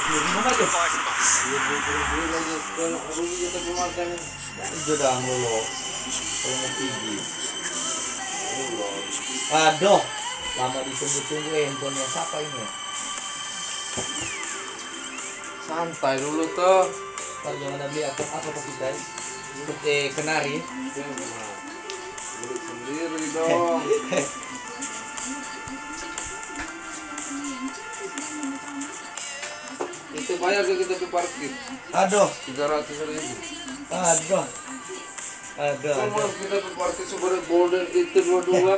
minum aja. Beli lagi kalau rugi kita pemakan. Jodoh lo. Kalau mau pergi. Aduh, lama ditunggu-tunggu handphonenya siapa ini? Santai dulu tuh. Ntar jangan beli apa kita? Kenari. Beli sendiri dong. Itu bayar ke kita di parkir. Aduh, 300.000. aduh. Kalau kita ke parkir sebenarnya golden itu dua-dua.